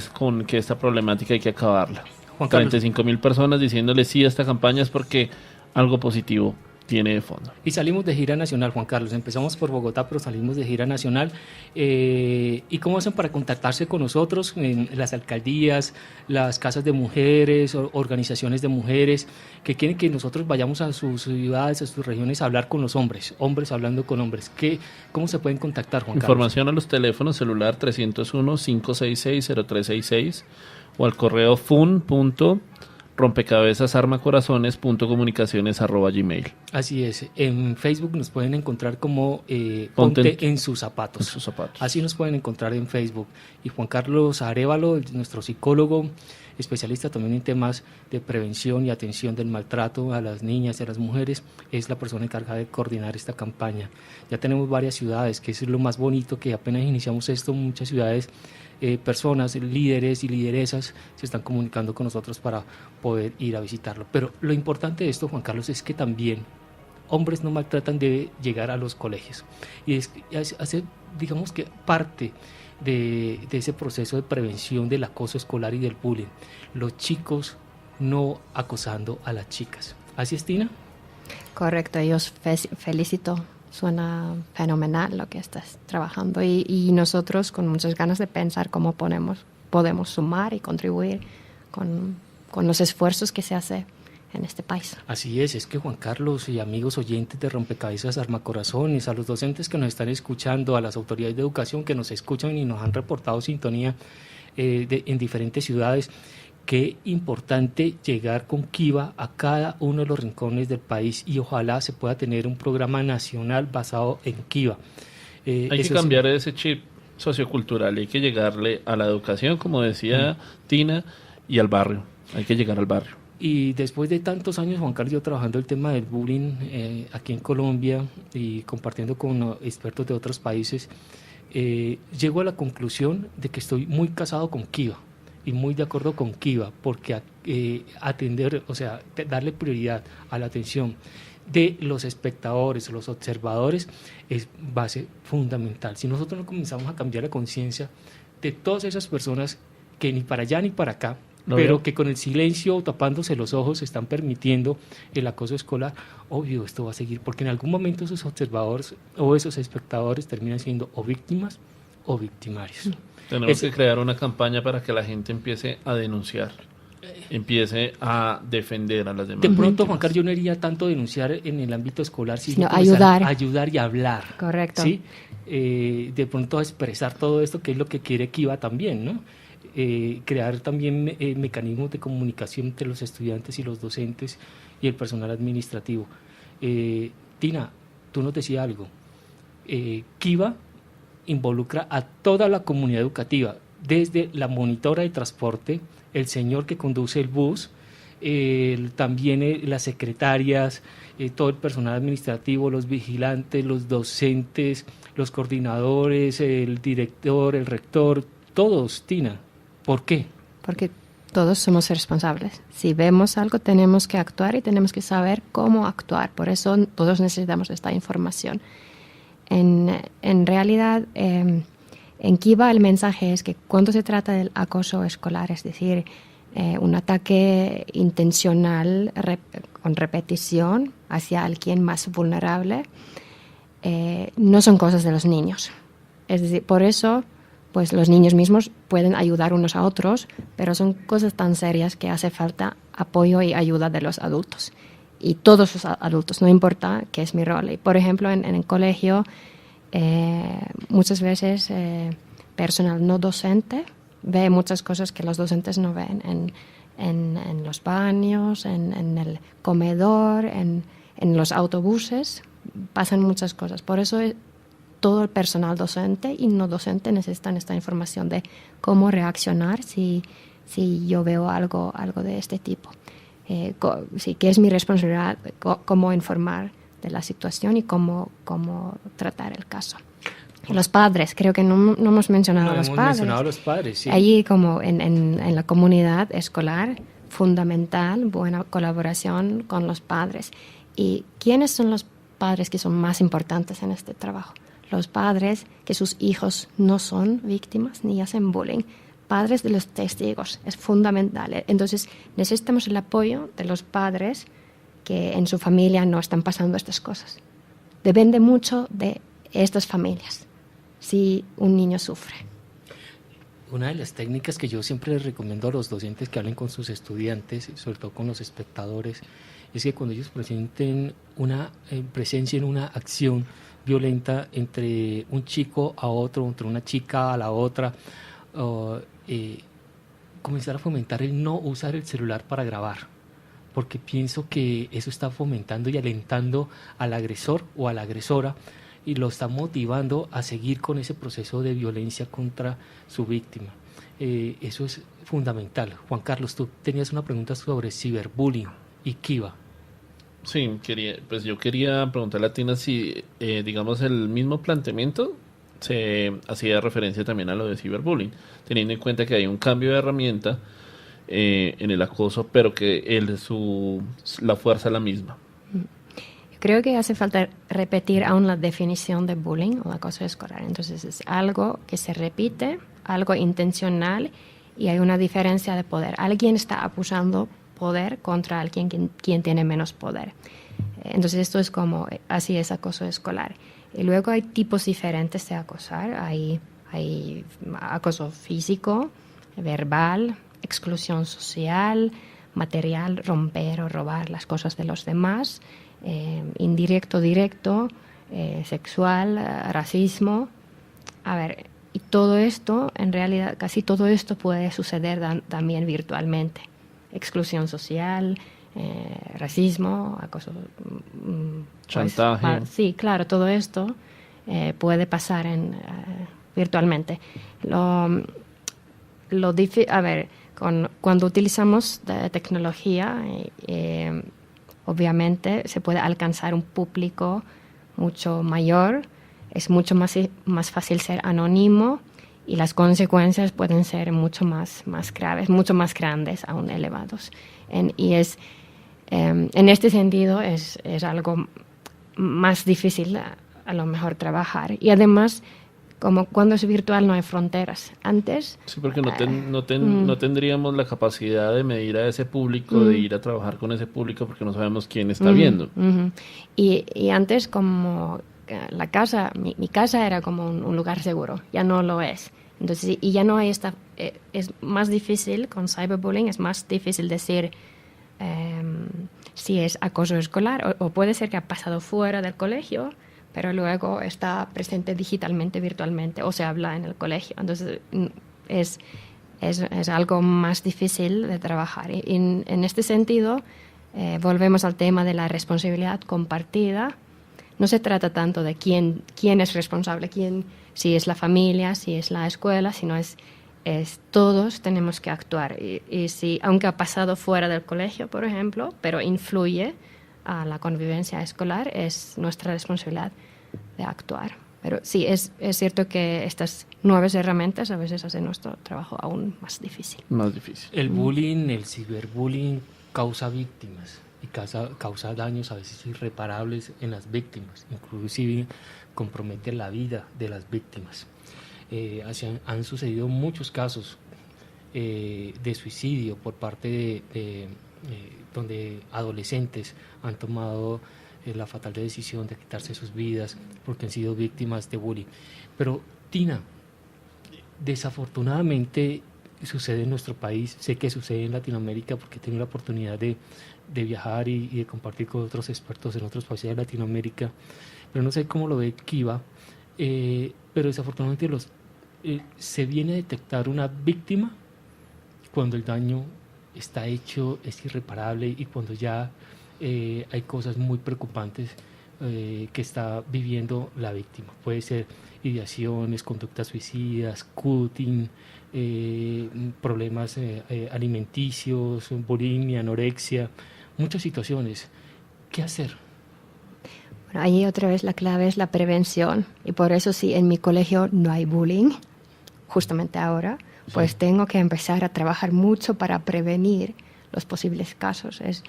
Speaker 4: esta problemática hay que acabarla. 35,000 personas diciéndole sí a esta campaña es porque algo positivo tiene de fondo.
Speaker 3: Y salimos de gira nacional, Juan Carlos. Empezamos por Bogotá, pero salimos de gira nacional. ¿Y cómo hacen para contactarse con nosotros? En las alcaldías, las casas de mujeres, organizaciones de mujeres, que quieren que nosotros vayamos a sus ciudades, a sus regiones a hablar con los hombres hablando con hombres. ¿Cómo se pueden contactar, Juan Carlos?
Speaker 4: Información a los teléfonos celular 301-566-0366 o al correo fun.rompecabezasarmacorazones.comunicaciones@gmail.
Speaker 3: Así es. En Facebook nos pueden encontrar como Ponte en sus zapatos.
Speaker 4: En sus zapatos.
Speaker 3: Así nos pueden encontrar en Facebook. Y Juan Carlos Arévalo, nuestro psicólogo, especialista también en temas de prevención y atención del maltrato a las niñas y a las mujeres, es la persona encargada de coordinar esta campaña. Ya tenemos varias ciudades, que es lo más bonito, que apenas iniciamos esto, muchas ciudades, personas, líderes y lideresas se están comunicando con nosotros para poder ir a visitarlo. Pero lo importante de esto, Juan Carlos, es que también hombres no maltratan debe llegar a los colegios. Y hacer, digamos que parte de ese proceso de prevención del acoso escolar y del bullying. Los chicos no acosando a las chicas. ¿Así es, Tina?
Speaker 5: Correcto, yo felicito. Suena fenomenal lo que estás trabajando y nosotros con muchas ganas de pensar cómo podemos sumar y contribuir con los esfuerzos que se hace en este país.
Speaker 3: Así es que Juan Carlos y amigos oyentes de Rompecabezas Armacorazones, a los docentes que nos están escuchando, a las autoridades de educación que nos escuchan y nos han reportado sintonía en diferentes ciudades, qué importante llegar con Kiva a cada uno de los rincones del país y ojalá se pueda tener un programa nacional basado en Kiva.
Speaker 4: Hay que cambiar ese chip sociocultural, hay que llegarle a la educación, como decía Tina, y al barrio, hay que llegar al barrio.
Speaker 3: Y después de tantos años, Juan Carlos, yo trabajando el tema del bullying aquí en Colombia y compartiendo con expertos de otros países, llego a la conclusión de que estoy muy casado con Kiva y muy de acuerdo con Kiva, porque atender, o sea, darle prioridad a la atención de los espectadores, los observadores, es base fundamental. Si nosotros no comenzamos a cambiar la conciencia de todas esas personas que ni para allá ni para acá, pero que con el silencio o tapándose los ojos están permitiendo el acoso escolar, obvio esto va a seguir, porque en algún momento esos observadores o esos espectadores terminan siendo o víctimas o victimarios.
Speaker 4: Tenemos que crear una campaña para que la gente empiece a denunciar, empiece a defender a las demás.
Speaker 3: De pronto, Juan Carlos, yo no iría tanto a denunciar en el ámbito escolar, sino ayudar y hablar.
Speaker 5: Correcto.
Speaker 3: ¿Sí? De pronto a expresar todo esto, que es lo que quiere Kiva también, ¿no? Crear también mecanismos de comunicación entre los estudiantes y los docentes y el personal administrativo. Tina, tú nos decías algo. Kiva involucra a toda la comunidad educativa, desde la monitora de transporte, el señor que conduce el bus, también las secretarias, todo el personal administrativo, los vigilantes, los docentes, los coordinadores, el director, el rector, todos, Tina. ¿Por qué?
Speaker 5: Porque todos somos responsables. Si vemos algo, tenemos que actuar y tenemos que saber cómo actuar. Por eso todos necesitamos esta información. En realidad, en Kiva el mensaje es que cuando se trata del acoso escolar, es decir, un ataque intencional con repetición hacia alguien más vulnerable, no son cosas de los niños. Es decir, por eso pues los niños mismos pueden ayudar unos a otros, pero son cosas tan serias que hace falta apoyo y ayuda de los adultos. Y todos los adultos, no importa qué es mi rol. Y por ejemplo, en el colegio, muchas veces personal no docente ve muchas cosas que los docentes no ven en los baños, en el comedor, en los autobuses, pasan muchas cosas. Por eso todo el personal docente y no docente necesitan esta información de cómo reaccionar si yo veo algo de este tipo. Que es mi responsabilidad cómo informar de la situación y cómo tratar el caso. Los padres, creo que no hemos mencionado a los padres.
Speaker 3: Mencionado a los padres, sí.
Speaker 5: Allí, como en la comunidad escolar, fundamental, buena colaboración con los padres. ¿Y quiénes son los padres que son más importantes en este trabajo? Los padres que sus hijos no son víctimas ni hacen bullying. Padres de los testigos, es fundamental. Entonces necesitamos el apoyo de los padres que en su familia no están pasando estas cosas. Depende mucho de estas familias si un niño sufre.
Speaker 3: Una de las técnicas que yo siempre les recomiendo a los docentes que hablen con sus estudiantes, sobre todo con los espectadores, es que cuando ellos presenten una presencia en una acción violenta entre un chico a otro, entre una chica a la otra, comenzar a fomentar el no usar el celular para grabar, porque pienso que eso está fomentando y alentando al agresor o a la agresora y lo está motivando a seguir con ese proceso de violencia contra su víctima. Eso es fundamental. Juan Carlos, tú tenías una pregunta sobre ciberbullying y Kiva.
Speaker 4: Sí, yo quería preguntarle a Tina si, digamos, el mismo planteamiento se hacía referencia también a lo de ciberbullying, teniendo en cuenta que hay un cambio de herramienta en el acoso, pero que la fuerza es la misma.
Speaker 5: Creo que hace falta repetir aún la definición de bullying o acoso escolar. Entonces es algo que se repite, algo intencional y hay una diferencia de poder. Alguien está abusando poder contra alguien quien tiene menos poder. Entonces esto es como, así es acoso escolar. Y luego hay tipos diferentes de acosar. Hay acoso físico, verbal, exclusión social, material, romper o robar las cosas de los demás, indirecto, directo, sexual, racismo. A ver, y todo esto, en realidad, casi todo esto puede suceder también virtualmente. Exclusión social, racismo, acoso,
Speaker 4: chantaje.
Speaker 5: Pues, sí, claro, todo esto puede pasar virtualmente. Cuando utilizamos tecnología, obviamente se puede alcanzar un público mucho mayor, es mucho más fácil ser anónimo y las consecuencias pueden ser mucho más graves, mucho más grandes, aún elevados. En este sentido es algo más difícil a lo mejor trabajar. Y además, como cuando es virtual no hay fronteras. Antes...
Speaker 4: Sí, porque no tendríamos la capacidad de medir a ese público, de ir a trabajar con ese público porque no sabemos quién está viendo.
Speaker 5: Y antes como la casa, mi casa era como un lugar seguro, ya no lo es. Entonces, y ya no hay es más difícil, con cyberbullying es más difícil decir si es acoso escolar o puede ser que ha pasado fuera del colegio, pero luego está presente digitalmente, virtualmente, o se habla en el colegio. Entonces, es algo más difícil de trabajar. Y en este sentido, volvemos al tema de la responsabilidad compartida. No se trata tanto de quién es responsable, si es la familia, si es la escuela, sino es todos tenemos que actuar. Y si, aunque ha pasado fuera del colegio, por ejemplo, pero influye a la convivencia escolar, es nuestra responsabilidad de actuar. Pero sí, es cierto que estas nuevas herramientas a veces hacen nuestro trabajo aún más difícil.
Speaker 4: Más difícil.
Speaker 3: El bullying, el ciberbullying causa víctimas y causa daños a veces irreparables en las víctimas, inclusive compromete la vida de las víctimas. Han sucedido muchos casos de suicidio por parte de donde adolescentes han tomado la fatal decisión de quitarse sus vidas porque han sido víctimas de bullying. Pero Tina, desafortunadamente sucede en nuestro país, sé que sucede en Latinoamérica porque he tenido la oportunidad de viajar y de compartir con otros expertos en otros países de Latinoamérica, pero no sé cómo lo ve Kiva, pero desafortunadamente se viene a detectar una víctima cuando el daño está hecho, es irreparable y cuando ya hay cosas muy preocupantes que está viviendo la víctima. Puede ser ideaciones, conductas suicidas, cutting, problemas alimenticios, bulimia, anorexia, muchas situaciones. ¿Qué hacer?
Speaker 5: Bueno, ahí otra vez la clave es la prevención y por eso si en mi colegio no hay bullying, justamente ahora, pues tengo que empezar a trabajar mucho para prevenir los posibles casos. Es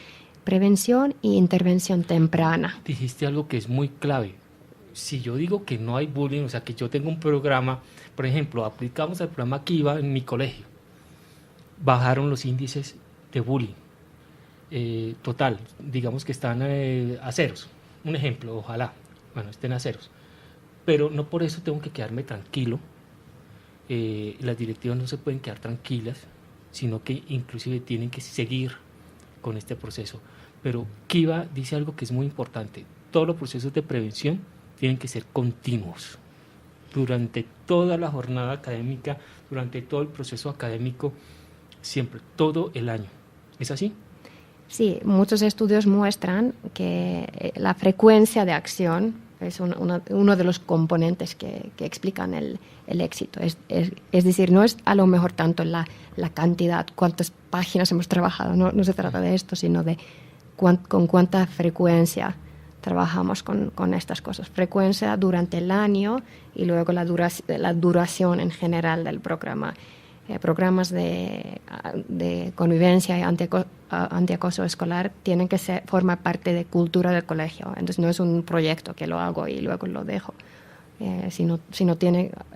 Speaker 5: prevención e intervención temprana.
Speaker 3: Dijiste algo que es muy clave. Si yo digo que no hay bullying, o sea, que yo tengo un programa, por ejemplo, aplicamos el programa Kiva en mi colegio, bajaron los índices de bullying. total, digamos que están a ceros, un ejemplo, ojalá, bueno, estén a ceros, pero no por eso tengo que quedarme tranquilo, las directivas no se pueden quedar tranquilas, sino que inclusive tienen que seguir con este proceso. Pero Kiva dice algo que es muy importante, todos los procesos de prevención tienen que ser continuos, durante toda la jornada académica, durante todo el proceso académico, siempre, todo el año. ¿Es así?
Speaker 5: Sí, muchos estudios muestran que la frecuencia de acción es uno de los componentes que explican el éxito. Es decir, no es a lo mejor tanto la cantidad, cuántas páginas hemos trabajado, no se trata de esto, sino de con cuánta frecuencia trabajamos con estas cosas. Frecuencia durante el año y luego la duración en general del programa. Programas de convivencia y antiacoso escolar tienen que formar parte de cultura del colegio. Entonces no es un proyecto que lo hago y luego lo dejo, sino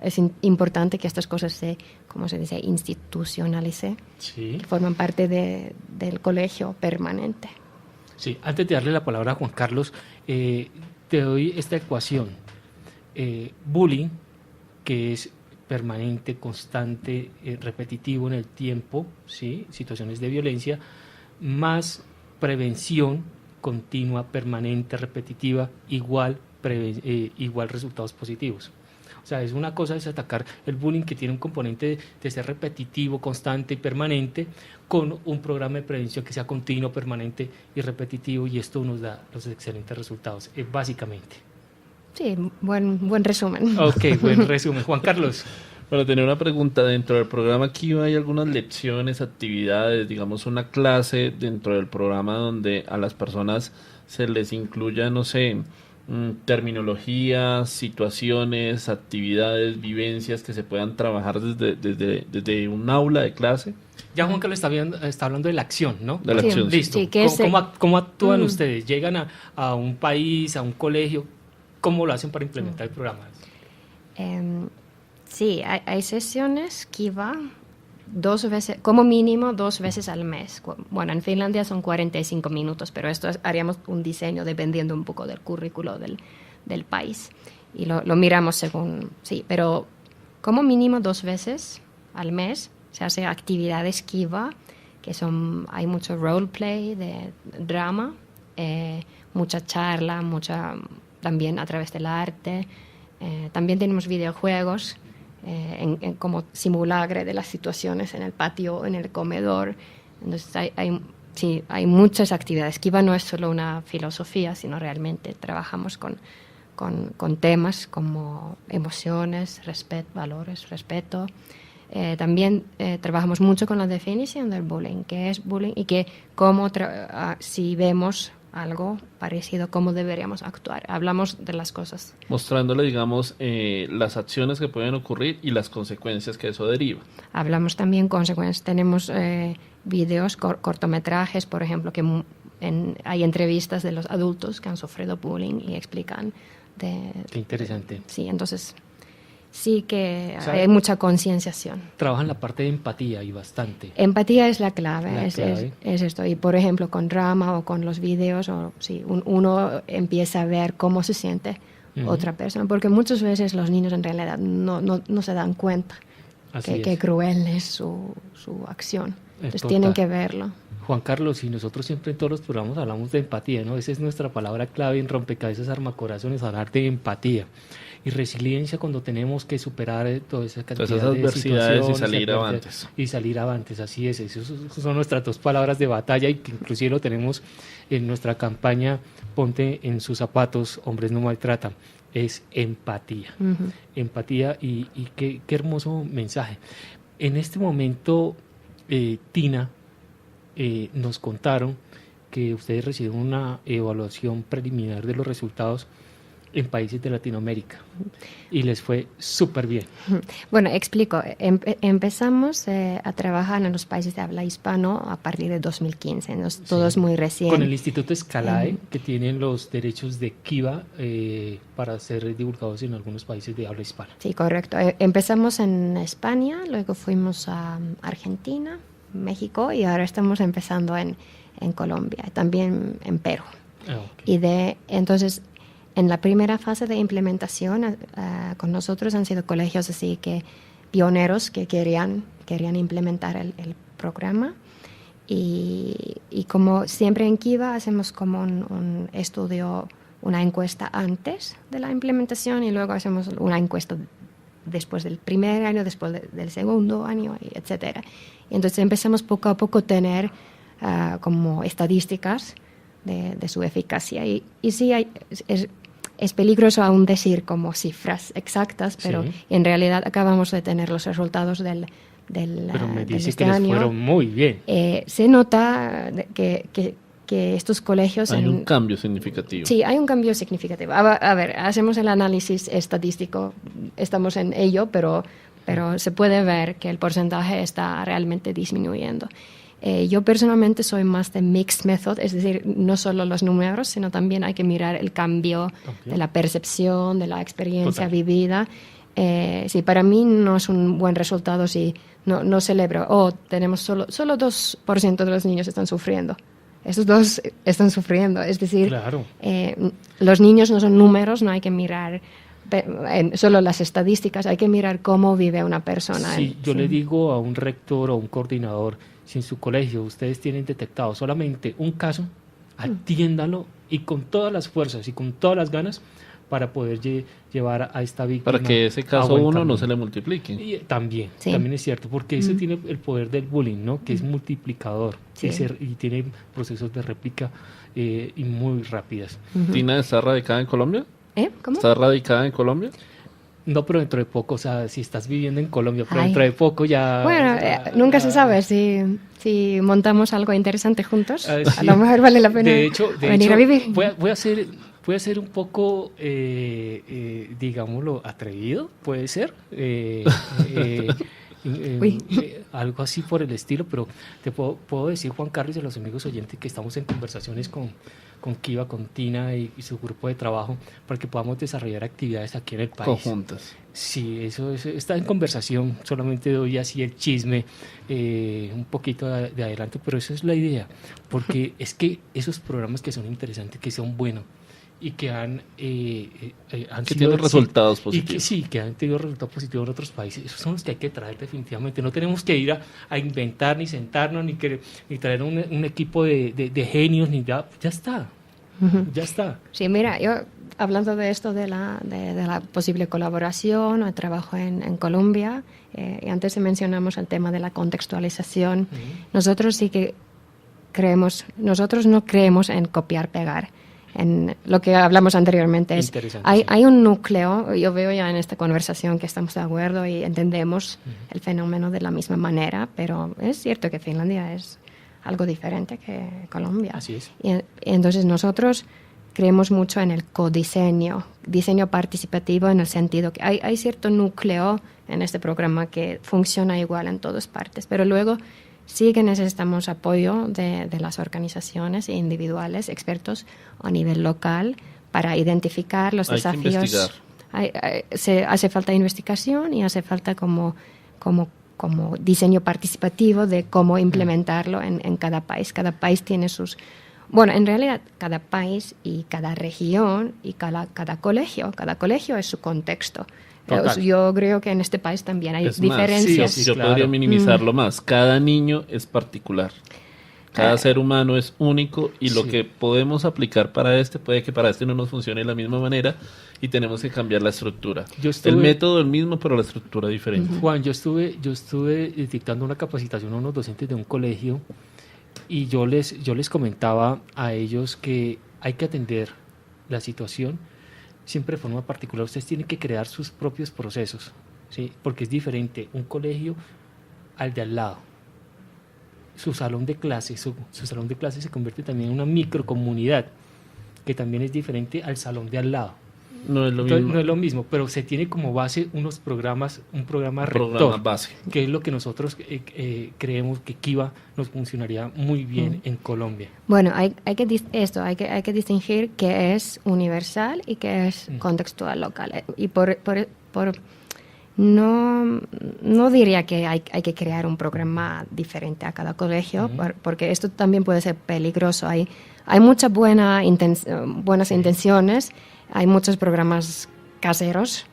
Speaker 5: es importante que estas cosas se institucionalicen,
Speaker 3: sí,
Speaker 5: que forman parte del colegio permanente.
Speaker 3: Sí, antes de darle la palabra a Juan Carlos, te doy esta ecuación. Bullying, que es permanente, constante, repetitivo en el tiempo, ¿sí? Situaciones de violencia, más prevención continua, permanente, repetitiva, igual resultados positivos. O sea, es una cosa es atacar el bullying, que tiene un componente de ser repetitivo, constante y permanente, con un programa de prevención que sea continuo, permanente y repetitivo, y esto nos da los excelentes resultados, básicamente.
Speaker 5: Sí, buen resumen.
Speaker 3: Ok, buen resumen. Juan Carlos.
Speaker 4: Bueno, tenía una pregunta. Dentro del programa Kiva hay algunas lecciones, actividades, digamos una clase dentro del programa donde a las personas se les incluya, no sé, terminología, situaciones, actividades, vivencias que se puedan trabajar desde un aula de clase.
Speaker 3: Ya Juan Carlos está hablando de la acción, ¿no?
Speaker 4: De la acción.
Speaker 3: Listo.
Speaker 5: Sí,
Speaker 3: ¿Cómo actúan ustedes? ¿Llegan a un país, a un colegio? ¿Cómo lo hacen para implementar el programa?
Speaker 5: Sí, hay sesiones Kiva 2 veces, como mínimo 2 veces al mes. Bueno, en Finlandia son 45 minutos, pero esto haríamos un diseño dependiendo un poco del currículo del país. Y lo miramos según, sí, pero como mínimo 2 veces al mes se hace actividades Kiva, que hay mucho roleplay de drama, mucha charla, también a través del arte. También tenemos videojuegos como simulacro de las situaciones en el patio, en el comedor. Entonces hay muchas actividades. Kiva no es solo una filosofía, sino realmente trabajamos con temas como emociones, valores, respeto. También trabajamos mucho con la definición del bullying, qué es bullying y si vemos algo parecido, cómo deberíamos actuar. Hablamos de las cosas.
Speaker 4: Mostrándole, digamos, las acciones que pueden ocurrir y las consecuencias que eso deriva.
Speaker 5: Hablamos también consecuencias. Tenemos videos, cortometrajes, por ejemplo, que hay entrevistas de los adultos que han sufrido bullying y explican.
Speaker 3: Qué interesante.
Speaker 5: Sí, entonces sí que hay mucha concienciación.
Speaker 3: Trabajan la parte de empatía y bastante.
Speaker 5: Empatía es la clave, es esto. Y por ejemplo, con drama o con los videos, uno empieza a ver cómo se siente otra persona, porque muchas veces los niños en realidad no se dan cuenta que cruel es su acción. Entonces tienen que verlo.
Speaker 3: Juan Carlos, y nosotros siempre en todos los programas hablamos de empatía, ¿no? Esa es nuestra palabra clave en Rompecabezas Armacorazones, hablar de empatía. Y resiliencia cuando tenemos que superar toda esa cantidad de
Speaker 4: adversidades
Speaker 3: situaciones
Speaker 4: y salir avantes.
Speaker 3: Así es. Esas son nuestras 2 palabras de batalla, y que inclusive lo tenemos en nuestra campaña Ponte en sus zapatos, hombres no maltratan. Es empatía. Uh-huh. Empatía y qué hermoso mensaje. En este momento, Tina, nos contaron que ustedes recibieron una evaluación preliminar de los resultados en países de Latinoamérica y les fue súper bien.
Speaker 5: Bueno, explico. Empezamos a trabajar en los países de habla hispano a partir de 2015. Todo es muy reciente.
Speaker 3: Con el Instituto Scalae, que tienen los derechos de Kiva para ser divulgados en algunos países de habla hispana.
Speaker 5: Sí, correcto. Empezamos en España, luego fuimos a Argentina, México, y ahora estamos empezando en en Colombia, también en Perú.
Speaker 3: Okay.
Speaker 5: Y entonces, en la primera fase de implementación, con nosotros han sido colegios así que pioneros que querían implementar el programa. Y como siempre en Kiva hacemos como un estudio, una encuesta antes de la implementación y luego hacemos una encuesta después del primer año, después del segundo año, etcétera. Y entonces empezamos poco a poco a tener como estadísticas de su eficacia. Y sí, es peligroso aún decir como cifras exactas, pero
Speaker 3: sí.
Speaker 5: En realidad acabamos de tener los resultados del
Speaker 3: pero me dice
Speaker 5: este
Speaker 3: que les
Speaker 5: año.
Speaker 3: fueron muy bien.
Speaker 5: Se nota que estos colegios...
Speaker 4: Hay un cambio significativo.
Speaker 5: Sí, hay un cambio significativo. A ver, hacemos el análisis estadístico, estamos en ello, pero se puede ver que el porcentaje está realmente disminuyendo. Yo personalmente soy más de mixed method, es decir, no solo los números, sino también hay que mirar el cambio de la percepción, de la experiencia vivida. Sí, para mí no es un buen resultado si no celebro, tenemos solo 2% de los niños están sufriendo. Estos 2 están sufriendo, es decir,
Speaker 3: claro.
Speaker 5: Los niños no son números, no hay que mirar solo las estadísticas, hay que mirar cómo vive una persona.
Speaker 3: Sí, yo le digo a un rector o un coordinador, si en su colegio ustedes tienen detectado solamente un caso, atiéndalo y con todas las fuerzas y con todas las ganas para poder llevar a esta víctima.
Speaker 4: Para que ese caso uno no se le multiplique.
Speaker 3: Y también es cierto, porque eso tiene el poder del bullying, ¿no? Que es multiplicador y tiene procesos de réplica y muy rápidas.
Speaker 4: ¿Tina está radicada en Colombia?
Speaker 5: ¿Cómo?
Speaker 4: ¿Está radicada en Colombia?
Speaker 3: No, pero dentro de poco, o sea, si estás viviendo en Colombia, pero dentro de poco ya...
Speaker 5: Bueno, nunca se sabe si montamos algo interesante juntos,
Speaker 3: sí.
Speaker 5: A lo mejor vale la pena venir a vivir.
Speaker 3: Voy a ser un poco, digámoslo, atrevido, puede ser, algo así por el estilo, pero te puedo decir, Juan Carlos, y a los amigos oyentes que estamos en conversaciones con Kiva, con Tina y su grupo de trabajo para que podamos desarrollar actividades aquí en el país.
Speaker 4: Conjuntas.
Speaker 3: Sí, eso está en conversación, solamente doy así el chisme, un poquito de adelanto, pero eso es la idea, porque es que esos programas que son interesantes, que son buenos, y que han
Speaker 4: que
Speaker 3: sido
Speaker 4: tienen resultados positivos.
Speaker 3: Y que han tenido resultados positivos en otros países. Esos son los que hay que traer definitivamente. No tenemos que ir a inventar, ni sentarnos, ni traer un equipo de genios, ni ya está. Ya está.
Speaker 5: Sí, mira, yo hablando de esto de la posible colaboración o el trabajo en Colombia, y antes mencionamos el tema de la contextualización, nosotros sí que nosotros no creemos en copiar-pegar. En lo que hablamos anteriormente hay un núcleo, yo veo ya en esta conversación que estamos de acuerdo y entendemos el fenómeno de la misma manera, pero es cierto que Finlandia es algo diferente que Colombia.
Speaker 3: Así es.
Speaker 5: Y entonces nosotros creemos mucho en el codiseño, diseño participativo, en el sentido que hay cierto núcleo en este programa que funciona igual en todas partes, pero luego sí que necesitamos apoyo de las organizaciones individuales, expertos a nivel local, para identificar los desafíos. Hace falta investigación y hace falta como diseño participativo de cómo implementarlo en cada país. Cada país tiene sus... Bueno, en realidad cada país y cada región y cada colegio es su contexto.
Speaker 3: Total.
Speaker 5: Yo creo que en este país también hay diferencias.
Speaker 4: Yo podría minimizarlo más. Cada niño es particular. Cada ser humano es único y lo que podemos aplicar para puede que para no nos funcione de la misma manera y tenemos que cambiar la estructura. El método es el mismo, pero la estructura diferente.
Speaker 3: Juan, yo estuve dictando una capacitación a unos docentes de un colegio y yo les comentaba a ellos que hay que atender la situación siempre de forma particular. Ustedes tienen que crear sus propios procesos, ¿sí? Porque es diferente un colegio al de al lado. Su salón de clase se convierte también en una microcomunidad que también es diferente al salón de al lado.
Speaker 4: No es lo
Speaker 3: Entonces,
Speaker 4: mismo.
Speaker 3: no es lo mismo, pero se tiene como base un programa rector,
Speaker 4: base,
Speaker 3: que es lo que nosotros creemos que Kiva nos funcionaría muy bien en Colombia.
Speaker 5: Bueno, hay que distinguir qué es universal y qué es contextual local. Y No diría que hay que crear un programa diferente a cada colegio, porque esto también puede ser peligroso. Hay muchas buenas intenciones, hay muchos programas caseros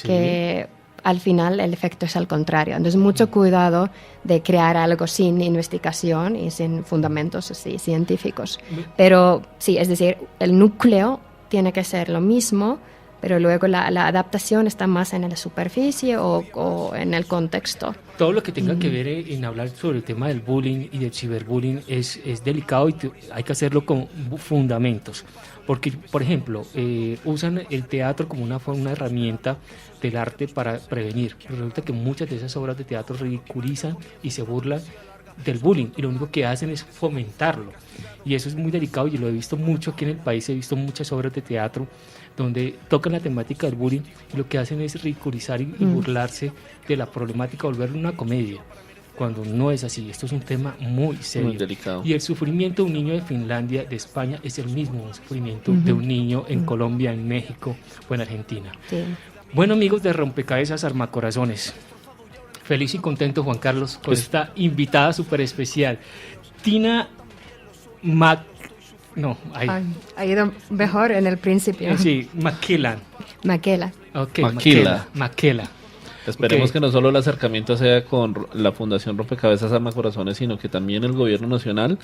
Speaker 5: que al final el efecto es al contrario. Entonces, mucho cuidado de crear algo sin investigación y sin fundamentos así, científicos. Pero sí, es decir, el núcleo tiene que ser lo mismo, pero luego la adaptación está más en la superficie o en el contexto.
Speaker 3: Todo lo que tenga que ver en hablar sobre el tema del bullying y del ciberbullying es delicado y hay que hacerlo con fundamentos. Porque, por ejemplo, usan el teatro como una herramienta del arte para prevenir. Resulta que muchas de esas obras de teatro ridiculizan y se burlan del bullying y lo único que hacen es fomentarlo. Y eso es muy delicado y lo he visto mucho aquí en el país. He visto muchas obras de teatro donde tocan la temática del bullying y lo que hacen es ridiculizar y burlarse de la problemática, volverlo una comedia, cuando no es así. Esto es un tema muy serio.
Speaker 4: Muy delicado.
Speaker 3: Y el sufrimiento de un niño de Finlandia, de España, es el mismo sufrimiento de un niño en Colombia, en México o en Argentina.
Speaker 5: Sí.
Speaker 3: Bueno, amigos de Rompecabezas Armacorazones, feliz y contento, Juan Carlos, con esta invitada súper especial, Tina
Speaker 5: Ha ido mejor en el principio.
Speaker 3: Sí, Maquela. Ok, Maquela.
Speaker 4: Esperemos que no solo el acercamiento sea con la Fundación Rompecabezas Armacorazones, sino que también el gobierno nacional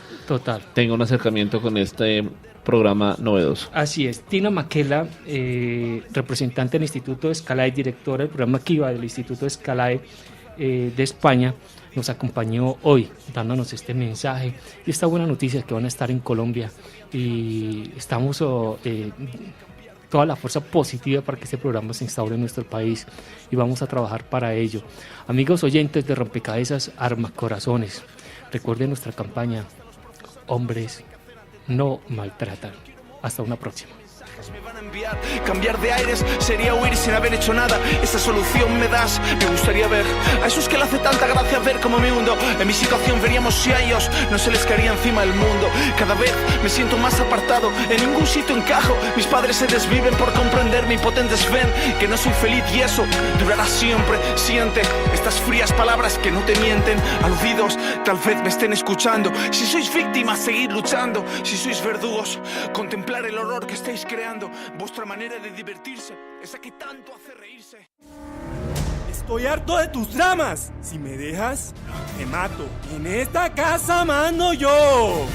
Speaker 4: tenga un acercamiento con este programa novedoso.
Speaker 3: Así es. Tina Maquela, representante del Instituto de Scalae, directora del programa Kiva del Instituto de Scalae de España, nos acompañó hoy dándonos este mensaje y esta buena noticia que van a estar en Colombia, y estamos toda la fuerza positiva para que este programa se instaure en nuestro país y vamos a trabajar para ello. Amigos oyentes de Rompecabezas Armacorazones, recuerden nuestra campaña: hombres no maltratan. Hasta una próxima.
Speaker 2: Me van a enviar, cambiar de aires sería huir sin haber hecho nada. Esa solución me das, me gustaría ver a esos que le hace tanta gracia ver cómo me hundo. En mi situación veríamos si a ellos no se les caería encima el mundo. Cada vez me siento más apartado, en ningún sitio encajo. Mis padres se desviven por comprenderme, impotentes ven que no soy feliz y eso durará siempre. Siente estas frías palabras que no te mienten, aludidos tal vez me estén escuchando. Si sois víctimas, seguid luchando. Si sois verdugos, contemplar el horror que estáis creando. Vuestra manera de divertirse, esa que tanto hace reírse.
Speaker 8: Estoy harto de tus dramas. Si me dejas, te mato. En esta casa mando yo.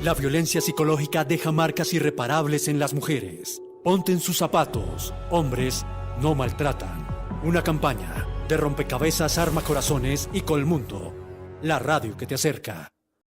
Speaker 7: La violencia psicológica deja marcas irreparables en las mujeres. Ponte en sus zapatos. Hombres no maltratan. Una campaña de Rompecabezas Armacorazones y Colmundo, la radio que te acerca.